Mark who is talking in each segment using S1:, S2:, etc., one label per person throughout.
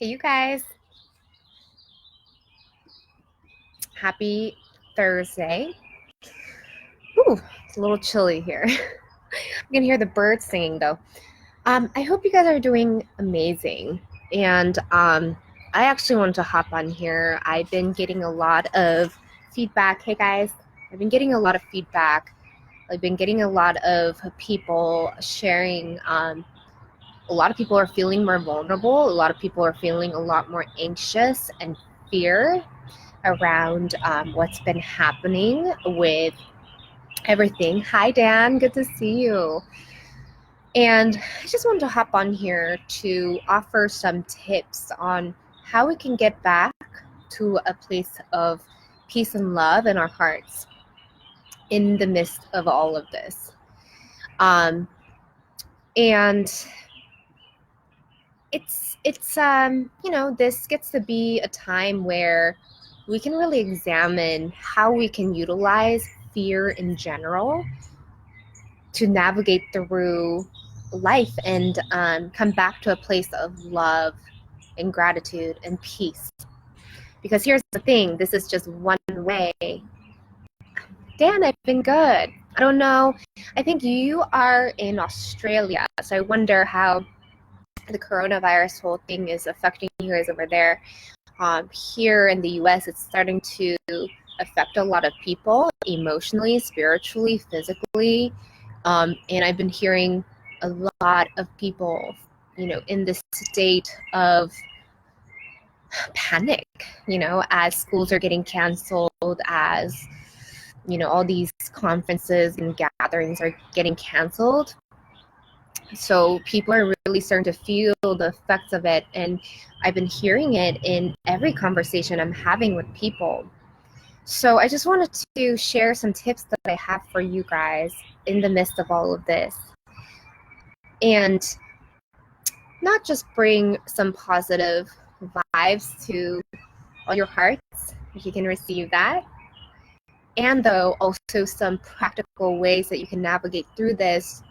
S1: Hey, you guys. Happy Thursday. Ooh, it's a little chilly here. I can hear the birds singing though. I hope you guys are doing amazing. And I actually wanted to hop on here. I've been getting a lot of feedback. Hey guys, I've been getting a lot of feedback. I've been getting a lot of people sharing. A lot of people are feeling more vulnerable. A lot of people are feeling a lot more anxious and fear around what's been happening with everything. Hi, Dan. Good to see you. And I just wanted to hop on here to offer some tips on how we can get back to a place of peace and love in our hearts in the midst of all of this. And this gets to be a time where we can really examine how we can utilize fear in general to navigate through life and come back to a place of love and gratitude and peace. Because here's the thing, this is just one way. Dan, I've been good. I don't know. I think you are in Australia, so I wonder how the coronavirus whole thing is affecting you guys over there. Here in the US, it's starting to affect a lot of people emotionally, spiritually, physically. And I've been hearing a lot of people, in this state of panic, as schools are getting canceled, as, all these conferences and gatherings are getting canceled. So people are really starting to feel the effects of it. And I've been hearing it in every conversation I'm having with people. So I just wanted to share some tips that I have for you guys in the midst of all of this. And not just bring some positive vibes to all your hearts, if you can receive that. And though also some practical ways that you can navigate through this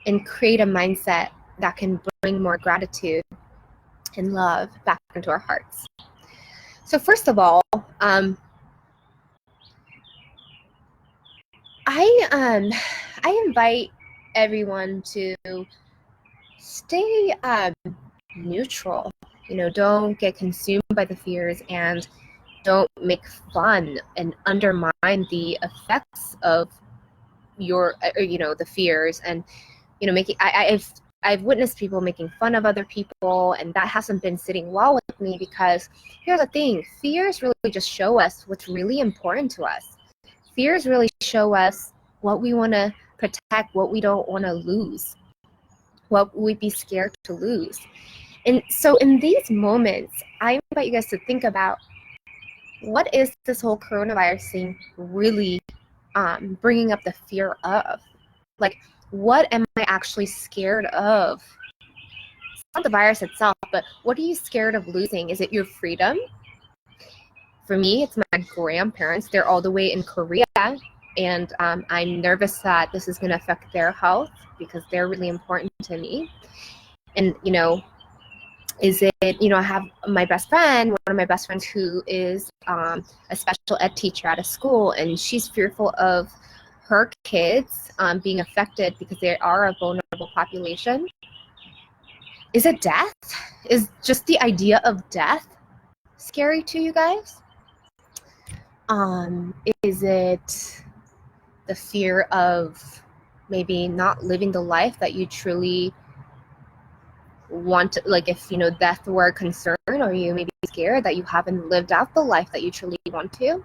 S1: and create a mindset that can bring more gratitude and love back into our hearts. So first of all, I invite everyone to stay neutral. Don't get consumed by the fears and don't make fun and undermine the effects of the fears and making. I've witnessed people making fun of other people, and that hasn't been sitting well with me, because here's the thing, fears really just show us what's really important to us. Fears really show us what we want to protect, what we don't want to lose, what we'd be scared to lose. And so in these moments, I invite you guys to think about, what is this whole coronavirus thing really bringing up the fear of? Like, what am I actually scared of? It's not the virus itself, but what are you scared of losing? Is it your freedom? For me, it's my grandparents. They're all the way in Korea, and I'm nervous that this is going to affect their health, because they're really important to me. And, is it, I have my best friend, one of my best friends, who is a special ed teacher at a school, and she's fearful of her kids being affected because they are a vulnerable population. Is it death? Is just the idea of death scary to you guys? Is it the fear of maybe not living the life that you truly want to, like, if death were a concern, or you maybe scared that you haven't lived out the life that you truly want to?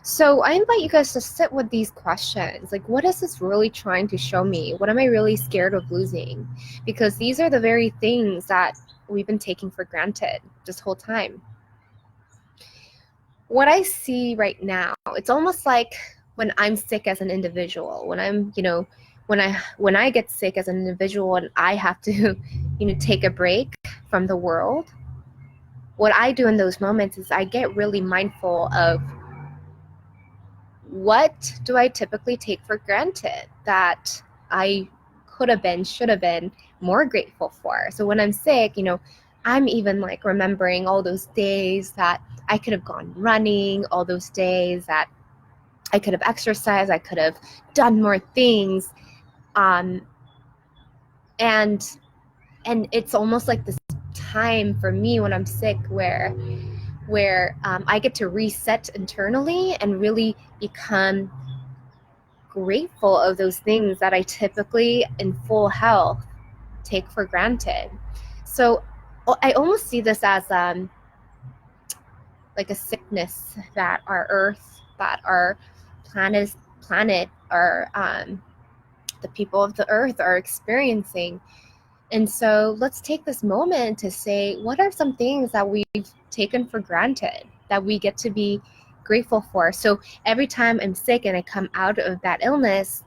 S1: So I invite you guys to sit with these questions. Like, what is this really trying to show me? What am I really scared of losing? Because these are the very things that we've been taking for granted this whole time. What I see right now, it's almost like when I'm sick as an individual, when I'm, when I get sick as an individual and I have to, take a break from the world, what I do in those moments is I get really mindful of, what do I typically take for granted that I could have been, should have been more grateful for? So when I'm sick, I'm even like remembering all those days that I could have gone running, all those days that I could have exercised, I could have done more things. Um, and and it's almost like this time for me when I'm sick where I get to reset internally and really become grateful of those things that I typically in full health take for granted. So I almost see this as like a sickness that our earth, that our planet, our the people of the earth are experiencing. And so let's take this moment to say, what are some things that we've taken for granted that we get to be grateful for? So every time I'm sick and I come out of that illness,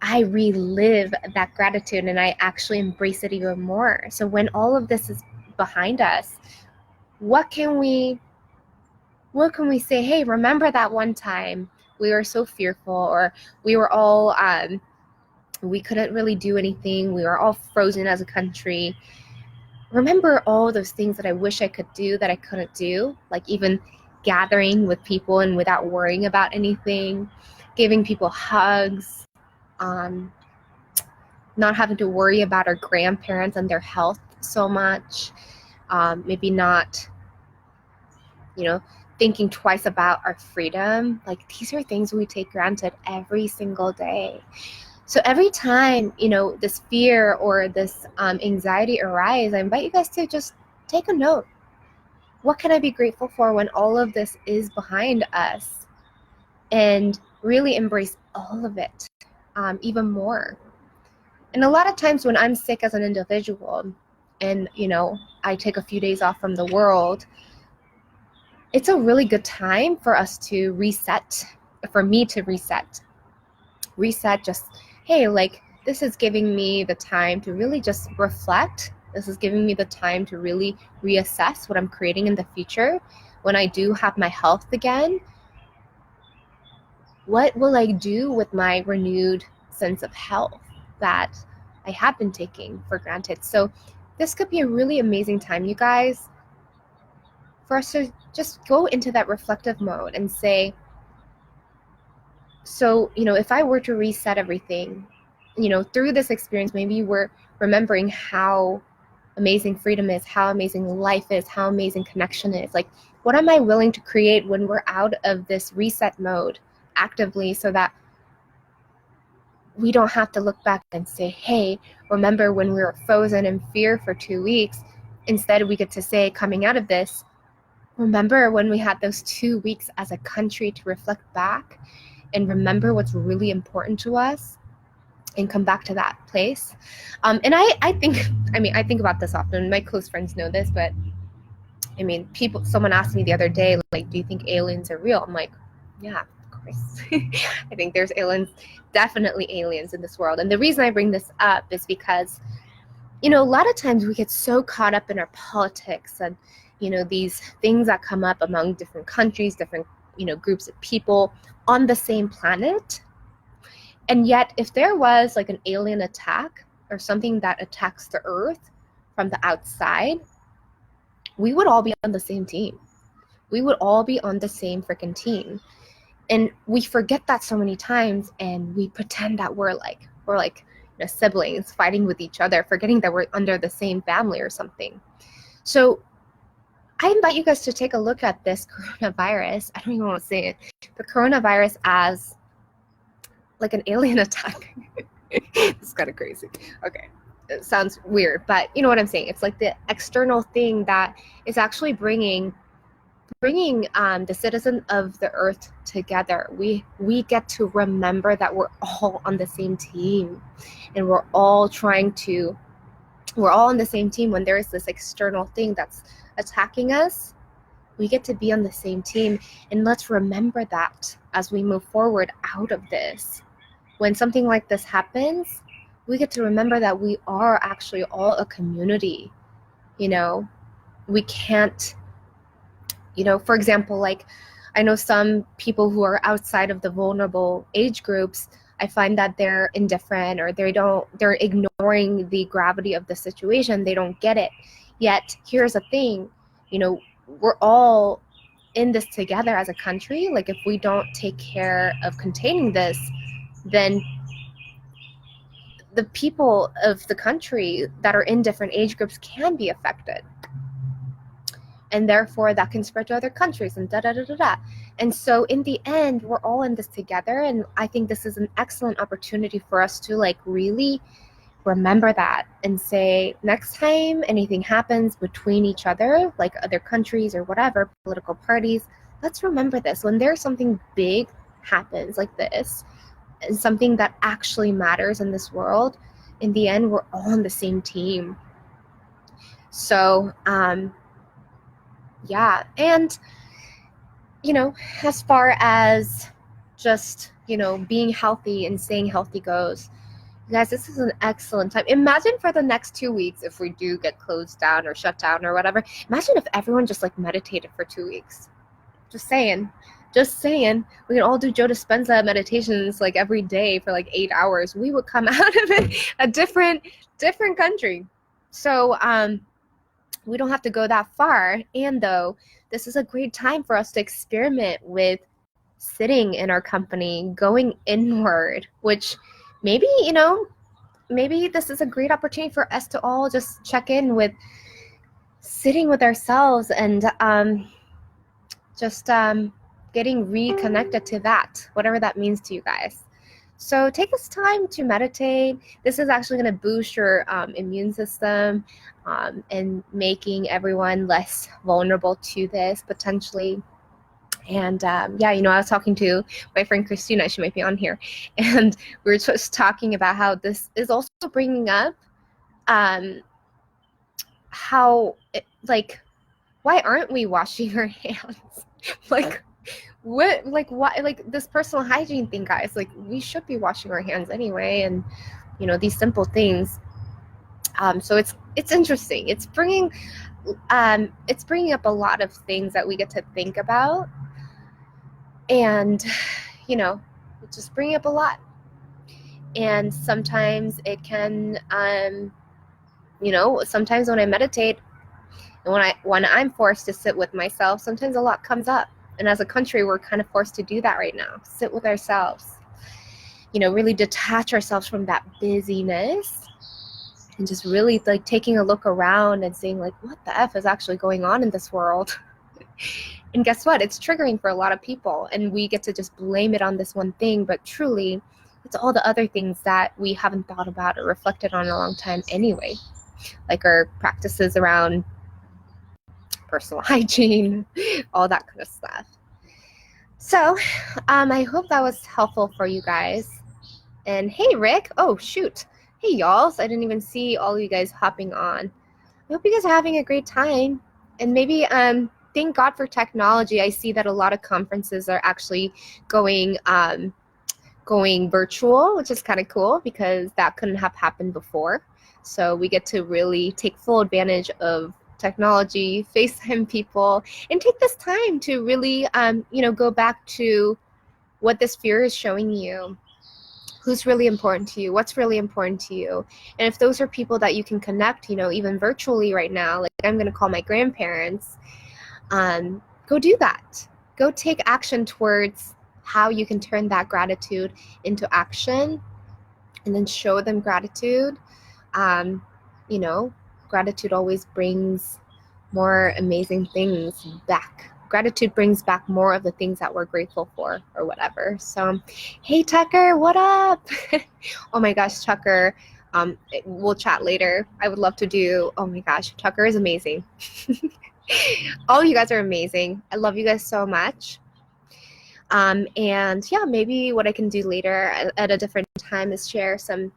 S1: I relive that gratitude and I actually embrace it even more. So when all of this is behind us, what can we say? Hey, remember that one time we were so fearful, or we were all we couldn't really do anything, we were all frozen as a country. Remember all those things that I wish I could do that I couldn't do, like even gathering with people and without worrying about anything, giving people hugs, not having to worry about our grandparents and their health so much, maybe not, thinking twice about our freedom. Like, these are things we take granted every single day. So every time, this fear or this anxiety arise, I invite you guys to just take a note. What can I be grateful for when all of this is behind us? And really embrace all of it, even more. And a lot of times when I'm sick as an individual and, I take a few days off from the world, it's a really good time for us to reset, for me to reset, just, hey, like, this is giving me the time to really just reflect. This is giving me the time to really reassess what I'm creating in the future. When I do have my health again, what will I do with my renewed sense of health that I have been taking for granted? So this could be a really amazing time, you guys, for us to just go into that reflective mode and say, so, if I were to reset everything, through this experience, maybe we're remembering how amazing freedom is, how amazing life is, how amazing connection is. Like, what am I willing to create when we're out of this reset mode actively, so that we don't have to look back and say, hey, remember when we were frozen in fear for 2 weeks? Instead, we get to say, coming out of this, remember when we had those 2 weeks as a country to reflect back and remember what's really important to us and come back to that place. And I think about this often. My close friends know this, but someone asked me the other day, like, do you think aliens are real? I'm like, yeah, of course. I think there's aliens, definitely aliens in this world. And the reason I bring this up is because, a lot of times we get so caught up in our politics and, these things that come up among different countries, different, groups of people on the same planet. And yet, if there was like an alien attack or something that attacks the Earth from the outside, we would all be on the same team. We would all be on the same freaking team. And we forget that so many times, and we pretend that we're like siblings fighting with each other, forgetting that we're under the same family or something. So I invite you guys to take a look at this coronavirus. I don't even want to say it. The coronavirus as like an alien attack. It's kind of crazy. Okay. It sounds weird, but you know what I'm saying. It's like the external thing that is actually bringing the citizen of the earth together. We get to remember that we're all on the same team, and we're all on the same team. When there is this external thing that's attacking us, we get to be on the same team. And let's remember that as we move forward out of this. When something like this happens, we get to remember that we are actually all a community. We can't, for example, like, I know some people who are outside of the vulnerable age groups, I find that they're indifferent, or they're ignoring the gravity of the situation. They don't get it. Yet, here's the thing, we're all in this together as a country. Like, if we don't take care of containing this, then the people of the country that are in different age groups can be affected. And therefore, that can spread to other countries and da-da-da-da-da. And so in the end, we're all in this together. And I think this is an excellent opportunity for us to really remember that and say, next time anything happens between each other, like other countries or whatever, political parties, let's remember this. When there's something big happens like this, and something that actually matters in this world, in the end, we're all on the same team. So, yeah. And, as far as just, being healthy and staying healthy goes, you guys, this is an excellent time. Imagine for the next 2 weeks, if we do get closed down or shut down or whatever, imagine if everyone just meditated for 2 weeks. Just saying. We can all do Joe Dispenza meditations every day for 8 hours. We would come out of it a different country. So we don't have to go that far. And though, this is a great time for us to experiment with sitting in our company, going inward, which maybe, maybe this is a great opportunity for us to all just check in with sitting with ourselves and just getting reconnected to that, whatever that means to you guys. So take this time to meditate. This is actually going to boost your immune system and making everyone less vulnerable to this potentially. And I was talking to my friend Christina, she might be on here, and we were just talking about how this is also bringing up how why aren't we washing our hands? Why this personal hygiene thing, guys, we should be washing our hands anyway, and these simple things. So it's interesting. It's bringing up a lot of things that we get to think about, and just bringing up a lot. And sometimes it can sometimes when I meditate and when I'm forced to sit with myself, sometimes a lot comes up. And as a country, we're kind of forced to do that right now. Sit with ourselves, really detach ourselves from that busyness and just really taking a look around and saying what the F is actually going on in this world? And guess what? It's triggering for a lot of people, and we get to just blame it on this one thing, but truly it's all the other things that we haven't thought about or reflected on in a long time anyway, like our practices around personal hygiene, all that kind of stuff. So I hope that was helpful for you guys. And hey, Rick. Oh, shoot. Hey, y'all. So I didn't even see all of you guys hopping on. I hope you guys are having a great time. And maybe thank God for technology. I see that a lot of conferences are actually going virtual, which is kind of cool because that couldn't have happened before. So we get to really take full advantage of technology, FaceTime people, and take this time to really, go back to what this fear is showing you. Who's really important to you? What's really important to you? And if those are people that you can connect, even virtually right now, like I'm going to call my grandparents, go do that. Go take action towards how you can turn that gratitude into action and then show them gratitude. Gratitude always brings more amazing things back. Gratitude brings back more of the things that we're grateful for or whatever. So, hey, Tucker, what up? Oh my gosh, Tucker. We'll chat later. I would love to do, oh my gosh, Tucker is amazing. All you guys are amazing. I love you guys so much. And yeah, maybe what I can do later at a different time is share some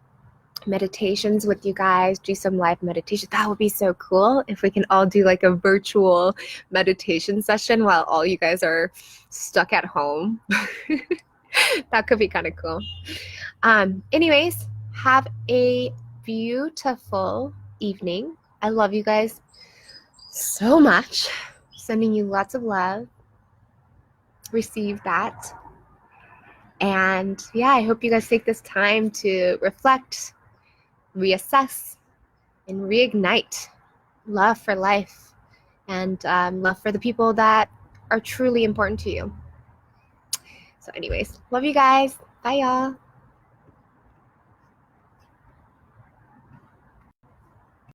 S1: meditations with you guys, do some live meditation. That would be so cool if we can all do like a virtual meditation session while all you guys are stuck at home. That could be kind of cool. Anyways, have a beautiful evening. I love you guys so much. Sending you lots of love. Receive that. And yeah, I hope you guys take this time to reflect, reassess, and reignite love for life and love for the people that are truly important to you. So anyways, love you guys. Bye y'all.